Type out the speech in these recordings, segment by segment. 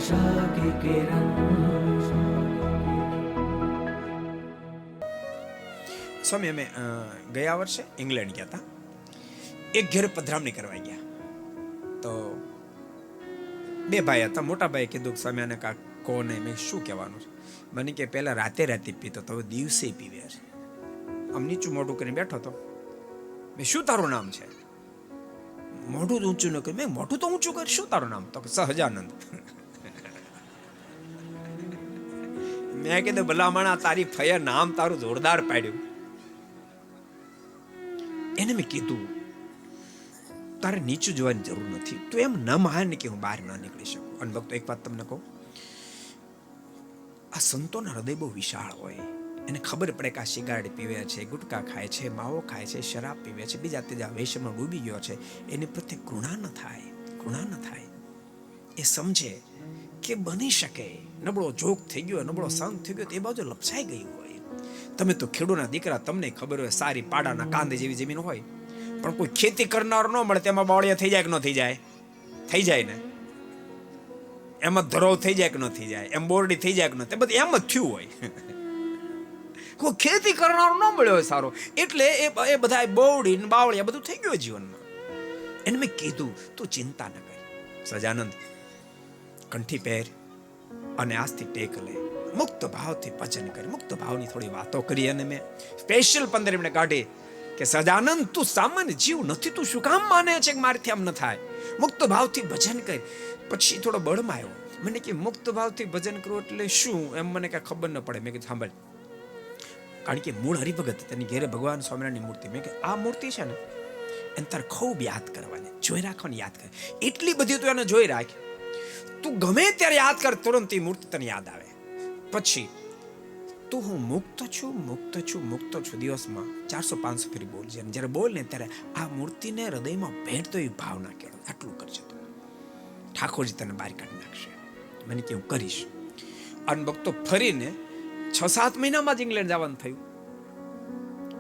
आशा की किरण। સ્વામી અમે ગયા વર્ષે ઇંગ્લેન્ડ ગયા હતા. એક ઘેર પધરામણી કરવા ગયા તો બે ભાઈ હતા. મોટા ભાઈએ કીધું કે સ્વામી આને કાંક કોને. મેં શું કહેવાનું છે? મને કે પહેલા રાતે પીતો તો હવે દિવસે પીવે છે. આમ નીચું મોઢું કરીને બેઠો હતો. મેં શું તારું નામ છે? મોઢું ઊંચું ન કર્યું. મેં મોઢું તો ઊંચું કર્યું. શું તારું નામ? તો સહજાનંદ. મેં કીધું ભલામણા તારી ફયા નામ તારું જોરદાર પાડ્યું. એને મેં કીધું તારે નીચું જોવાની જરૂર નથી. તું એમ ન માને કે હું બહાર ના નીકળી શકું. અને ભક્તો એક વાત તમને કહું, આ સંતોના હૃદય બહુ વિશાળ હોય. એને ખબર પડે કે આ સિગારેટ પીવે છે, ગુટકા ખાય છે, માવો ખાય છે, શરાબ પીવે છે, બીજા ત્રીજા વેશમાં ડૂબી ગયો છે. એની પ્રત્યે ઘૃણા ન થાય. એ સમજે કે બની શકે નબળો જોગ થઈ ગયો, નબળો સંત થઈ ગયો, તો એ બાજુ લપસાઈ ગયું હોય. તમે તો ખેડૂતના દીકરા, તમને ખબર હોય સારી પાડાના કાંદે જેવી જમીન હોય, પણ કોઈ ખેતી કરનાર ન મળે તેમાં બાવળિયા થઈ જાય કે ન થઈ જાય? થઈ જાય ને. એમાં ધરોવ થઈ જાય કે ન થઈ જાય? એમ બોરડી થઈ જાય કે ન? તે બધું એમ જ થયું હોય. કોઈ ખેતી કરનાર ન મળ્યો હોય સારો, એટલે એ બધા બોરડી ને બાવળિયા બધું થઈ ગયું જીવનમાં. એને મેં કીધું તું ચિંતા ન કર સજાનંદ, કંઠી પહેર અને આજથી ટેક લે, મુક્ત ભાવથી ભજન કર. મુક્ત ભાવની થોડી વાતો કરી અને મેં સ્પેશિયલ 15 મિનિટ કાઢી કે સજાનંદ તું સામાન્ય જીવ નથી, તું શું કામ માને છે કે મારાથી આમ ન થાય? મુક્ત ભાવથી ભજન કર. પછી થોડો બળમાં આવ્યો. મને કે મુક્ત ભાવથી ભજન કરવું એટલે શું? એમ મને કઈ ખબર ન પડે. મેં કીધું સાંભળ, કારણ કે મૂળ હરિભગત તેની ઘેરે ભગવાન સ્વામિનારાયણની મૂર્તિ. મેં કે આ મૂર્તિ છે ને એને તારે ખૂબ યાદ કરવાની, જોઈ રાખવાની, યાદ કર. એટલી બધી તું એને જોઈ રાખ, તું ગમે ત્યારે યાદ કર, તુરંત એ મૂર્તિ તને યાદ આવે. પછી તું હું મુક્ત છું દિવસમાં 400-500 ફેરી બોલજે. અને જ્યારે બોલ ને ત્યારે આ મૂર્તિને હૃદયમાં ભેટતો એ ભાવના કેળો. આટલું કરજે તું, ઠાકોરજી તને બહાર કાઢી નાખશે. મને કે હું કરીશ. અને ભક્તો ફરીને 6-7 મહિનામાં જ ઇંગ્લેન્ડ જવાનું થયું.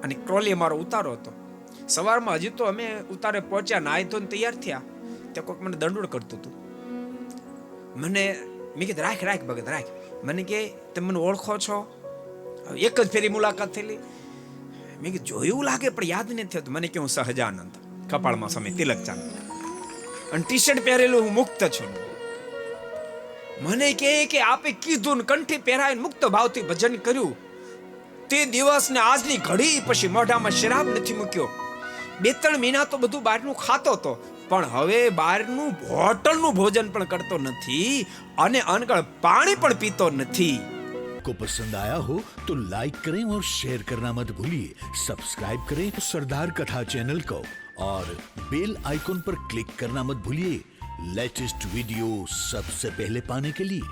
અને ક્રોલી મારો ઉતારો હતો. સવારમાં હજી તો અમે ઉતારે પહોંચ્યા, નાહી ધોઈને તૈયાર થયા, તે કોઈક મને દંડોળ કરતું હતું. મેં કીધું રાખ ભગત રાખ. મને કે તમે મને ઓળખો છો? એક જ ફેરી મુલાકાત થયેલી. મેં કીધું જોયું લાગે પણ યાદ નથી થતું. મને કે હું સહજાનંદ, કપાળમાં સમય તિલક ચાંદ અને ટી શર્ટ પહેરેલું, હું મુક્ત છું. મને કે આપે કીધું ને કંઠી પહેરાવીને મુક્ત ભાવથી ભજન કર્યું, તે દિવસ ને આજની ઘડી પછી મોઢામાં શરાબ નથી મૂક્યો. 2-3 મહિના તો બધું બહારનું ખાતો હતો, પણ હવે બહારનું હોટલનું ભોજન પણ કરતો નથી અને અનગળ પાણી પણ પીતો નથી. को पसंद आया हो तो लाइक करें और शेयर करना मत भूलिए. सब्सक्राइब करें सरदार कथा चैनल को और बेल आइकॉन पर क्लिक करना मत भूलिए लेटेस्ट वीडियो सबसे पहले पाने के लिए.